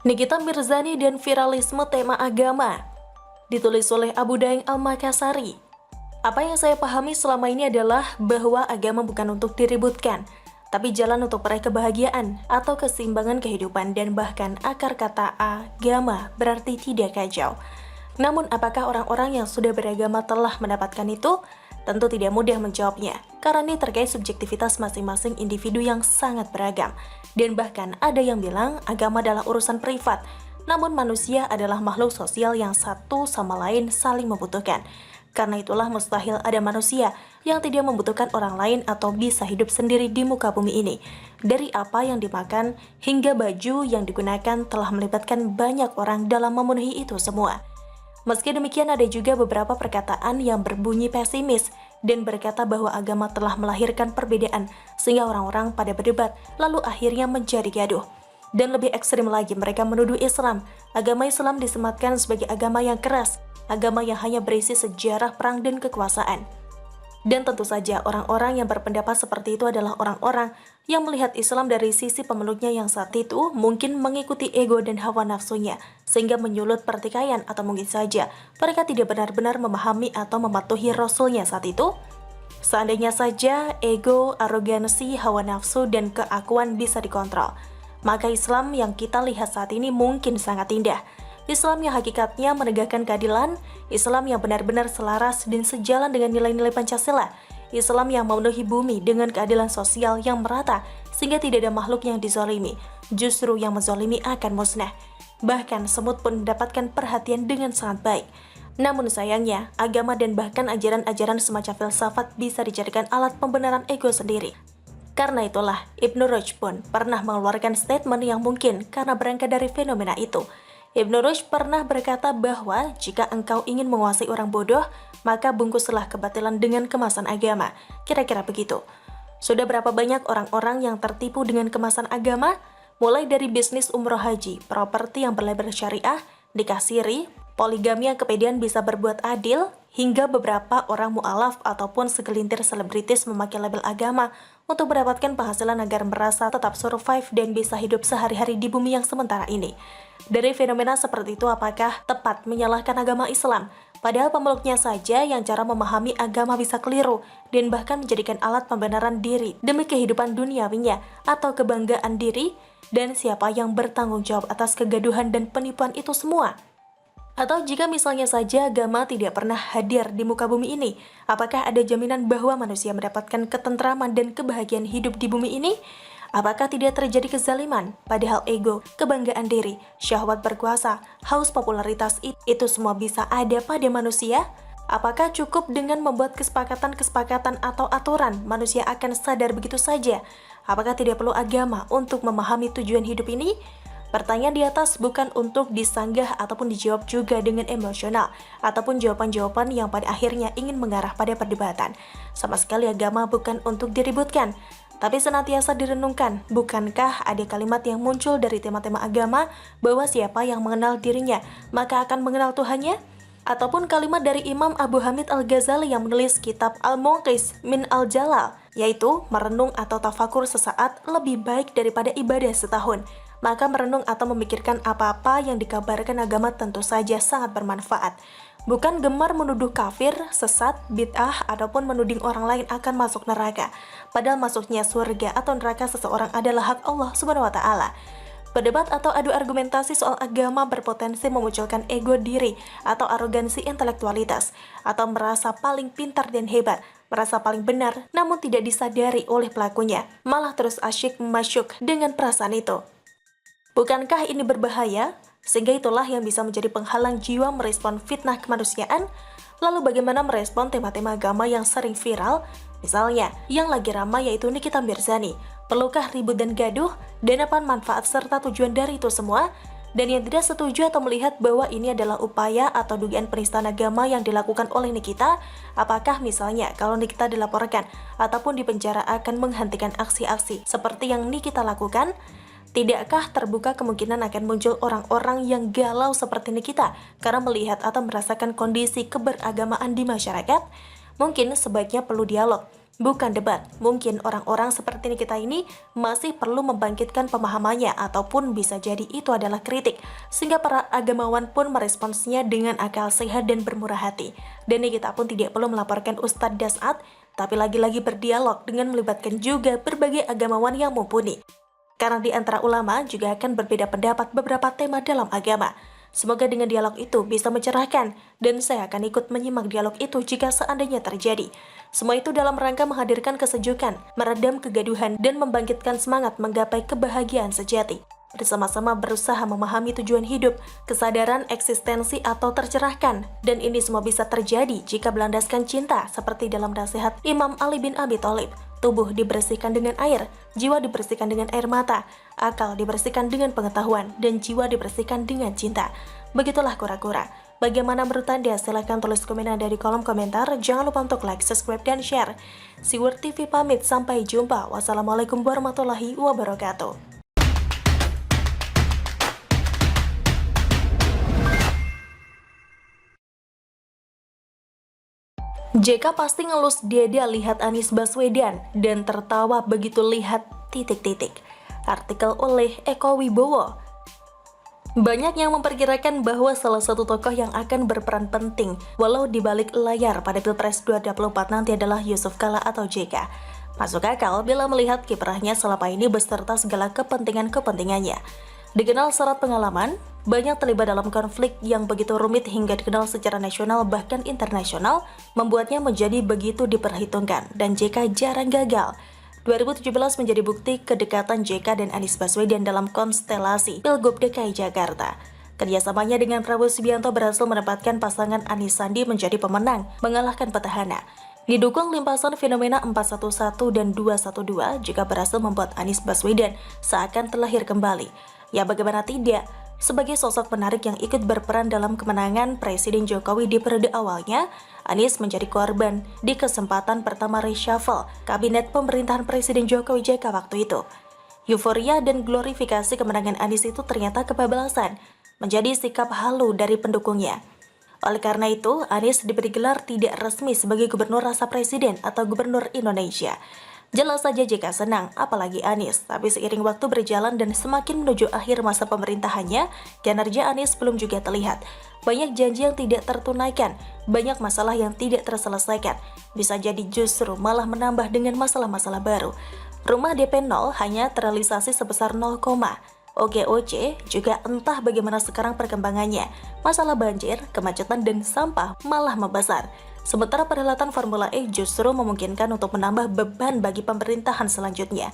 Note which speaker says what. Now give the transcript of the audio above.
Speaker 1: Nikita Mirzani dan viralisme tema agama. Ditulis oleh Abu Daeng Al-Makassari. Apa yang saya pahami selama ini adalah bahwa agama bukan untuk diributkan, tapi jalan untuk meraih kebahagiaan atau keseimbangan kehidupan, dan bahkan akar kata agama berarti tidak kacau. Namun apakah orang-orang yang sudah beragama telah mendapatkan itu? Tentu tidak mudah menjawabnya, karena ini terkait subjektivitas masing-masing individu yang sangat beragam. Dan bahkan ada yang bilang agama adalah urusan privat, namun manusia adalah makhluk sosial yang satu sama lain saling membutuhkan. Karena itulah mustahil ada manusia yang tidak membutuhkan orang lain atau bisa hidup sendiri di muka bumi ini. Dari apa yang dimakan hingga baju yang digunakan telah melibatkan banyak orang dalam memenuhi itu semua. Meski demikian, ada juga beberapa perkataan yang berbunyi pesimis dan berkata bahwa agama telah melahirkan perbedaan sehingga orang-orang pada berdebat lalu akhirnya menjadi gaduh. Dan lebih ekstrim lagi, mereka menuduh Islam. Agama Islam disematkan sebagai agama yang keras, agama yang hanya berisi sejarah perang dan kekuasaan. Dan tentu saja orang-orang yang berpendapat seperti itu adalah orang-orang yang melihat Islam dari sisi pemeluknya yang saat itu mungkin mengikuti ego dan hawa nafsunya, sehingga menyulut pertikaian, atau mungkin saja mereka tidak benar-benar memahami atau mematuhi Rasulnya saat itu. Seandainya saja ego, arogansi, hawa nafsu, dan keakuan bisa dikontrol, maka Islam yang kita lihat saat ini mungkin sangat indah. Islam yang hakikatnya menegakkan keadilan, Islam yang benar-benar selaras dan sejalan dengan nilai-nilai Pancasila, Islam yang memenuhi bumi dengan keadilan sosial yang merata sehingga tidak ada makhluk yang dizalimi, justru yang menzalimi akan musnah. Bahkan semut pun mendapatkan perhatian dengan sangat baik. Namun sayangnya, agama dan bahkan ajaran-ajaran semacam filsafat bisa dijadikan alat pembenaran ego sendiri. Karena itulah, Ibnu Rushd pun pernah mengeluarkan statement yang mungkin karena berangkat dari fenomena itu. Ibnu Rushd pernah berkata bahwa jika engkau ingin menguasai orang bodoh, maka bungkuslah kebatilan dengan kemasan agama. Kira-kira begitu. Sudah berapa banyak orang-orang yang tertipu dengan kemasan agama? Mulai dari bisnis umroh haji, properti yang berlabel syariah, nikah siri, poligami yang kepedean bisa berbuat adil, hingga beberapa orang mu'alaf ataupun segelintir selebritis memakai label agama untuk mendapatkan penghasilan agar merasa tetap survive dan bisa hidup sehari-hari di bumi yang sementara ini. Dari fenomena seperti itu, apakah tepat menyalahkan agama Islam? Padahal pemeluknya saja yang cara memahami agama bisa keliru dan bahkan menjadikan alat pembenaran diri demi kehidupan duniawinya atau kebanggaan diri, dan siapa yang bertanggung jawab atas kegaduhan dan penipuan itu semua? Atau jika misalnya saja agama tidak pernah hadir di muka bumi ini, apakah ada jaminan bahwa manusia mendapatkan ketentraman dan kebahagiaan hidup di bumi ini? Apakah tidak terjadi kezaliman? Padahal ego, kebanggaan diri, syahwat berkuasa, haus popularitas itu semua bisa ada pada manusia? Apakah cukup dengan membuat kesepakatan-kesepakatan atau aturan manusia akan sadar begitu saja? Apakah tidak perlu agama untuk memahami tujuan hidup ini? Pertanyaan di atas bukan untuk disanggah ataupun dijawab juga dengan emosional, ataupun jawaban-jawaban yang pada akhirnya ingin mengarah pada perdebatan. Sama sekali agama bukan untuk diributkan, tapi senantiasa direnungkan. Bukankah ada kalimat yang muncul dari tema-tema agama bahwa siapa yang mengenal dirinya, maka akan mengenal Tuhannya? Ataupun kalimat dari Imam Abu Hamid Al-Ghazali yang menulis kitab Al-Muqis min Al-Jalal, yaitu merenung atau tafakur sesaat lebih baik daripada ibadah setahun. Maka merenung atau memikirkan apa-apa yang dikabarkan agama tentu saja sangat bermanfaat. Bukan gemar menuduh kafir, sesat, bid'ah, ataupun menuding orang lain akan masuk neraka. Padahal masuknya surga atau neraka seseorang adalah hak Allah Subhanahu wa Ta'ala. Berdebat atau adu argumentasi soal agama berpotensi memunculkan ego diri atau arogansi intelektualitas, atau merasa paling pintar dan hebat, merasa paling benar, namun tidak disadari oleh pelakunya, malah terus asyik masyuk dengan perasaan itu. Bukankah ini berbahaya? Sehingga itulah yang bisa menjadi penghalang jiwa merespon fitnah kemanusiaan. Lalu bagaimana merespon tema-tema agama yang sering viral? Misalnya, yang lagi ramai yaitu Nikita Mirzani. Perlukah ribut dan gaduh? Dan apa manfaat serta tujuan dari itu semua? Dan yang tidak setuju atau melihat bahwa ini adalah upaya atau dugaan penistaan agama yang dilakukan oleh Nikita, apakah misalnya kalau Nikita dilaporkan ataupun dipenjara akan menghentikan aksi-aksi seperti yang Nikita lakukan? Tidakkah terbuka kemungkinan akan muncul orang-orang yang galau seperti Nikita karena melihat atau merasakan kondisi keberagamaan di masyarakat? Mungkin sebaiknya perlu dialog bukan debat. Mungkin orang-orang seperti kita ini masih perlu membangkitkan pemahamannya ataupun bisa jadi itu adalah kritik, sehingga para agamawan pun meresponsnya dengan akal sehat dan bermurah hati. Dan kita pun tidak perlu melaporkan Ustadz Dasat, tapi lagi-lagi berdialog dengan melibatkan juga berbagai agamawan yang mumpuni. Karena di antara ulama juga akan berbeda pendapat beberapa tema dalam agama. Semoga dengan dialog itu bisa mencerahkan, dan saya akan ikut menyimak dialog itu jika seandainya terjadi. Semua itu dalam rangka menghadirkan kesejukan, meredam kegaduhan, dan membangkitkan semangat menggapai kebahagiaan sejati. Bersama-sama berusaha memahami tujuan hidup, kesadaran eksistensi atau tercerahkan, dan ini semua bisa terjadi jika berlandaskan cinta, seperti dalam nasihat Imam Ali bin Abi Thalib. Tubuh dibersihkan dengan air, jiwa dibersihkan dengan air mata, akal dibersihkan dengan pengetahuan, dan jiwa dibersihkan dengan cinta. Begitulah kura-kura. Bagaimana menurut Anda? Silahkan tulis komen Anda di kolom komentar. Jangan lupa untuk like, subscribe, dan share. Siwur TV pamit, sampai jumpa. Wassalamualaikum warahmatullahi wabarakatuh. JK pasti ngelus dada lihat Anies Baswedan dan tertawa begitu lihat titik-titik. Artikel oleh Eko Wibowo. Banyak yang memperkirakan bahwa salah satu tokoh yang akan berperan penting walau di balik layar pada Pilpres 2024 nanti adalah Yusuf Kala atau JK. Masuk akal bila melihat kiprahnya selama ini beserta segala kepentingan-kepentingannya. Dikenal syarat pengalaman, banyak terlibat dalam konflik yang begitu rumit hingga dikenal secara nasional bahkan internasional, membuatnya menjadi begitu diperhitungkan, dan JK jarang gagal. 2017 menjadi bukti kedekatan JK dan Anies Baswedan dalam konstelasi Pilgub DKI Jakarta. Kerjasamanya dengan Prabowo Subianto berhasil menempatkan pasangan Anies Sandi menjadi pemenang, mengalahkan petahana. Didukung limpasan fenomena 411 dan 212 juga berhasil membuat Anies Baswedan seakan terlahir kembali. Ya bagaimana tidak, sebagai sosok menarik yang ikut berperan dalam kemenangan Presiden Jokowi di periode awalnya, Anies menjadi korban di kesempatan pertama reshuffle Kabinet Pemerintahan Presiden Jokowi JK waktu itu. Euforia dan glorifikasi kemenangan Anies itu ternyata kebablasan, menjadi sikap halu dari pendukungnya. Oleh karena itu, Anies diberi gelar tidak resmi sebagai Gubernur Rasa Presiden atau Gubernur Indonesia. Jelas saja JK senang, apalagi Anies. Tapi seiring waktu berjalan dan semakin menuju akhir masa pemerintahannya, kinerja Anies belum juga terlihat. Banyak janji yang tidak tertunaikan, banyak masalah yang tidak terselesaikan. Bisa jadi justru malah menambah dengan masalah-masalah baru. Rumah DP 0 hanya terrealisasi sebesar 0, OGOC juga entah bagaimana sekarang perkembangannya. Masalah banjir, kemacetan, dan sampah malah membesar. Sementara perhelatan Formula E justru memungkinkan untuk menambah beban bagi pemerintahan selanjutnya.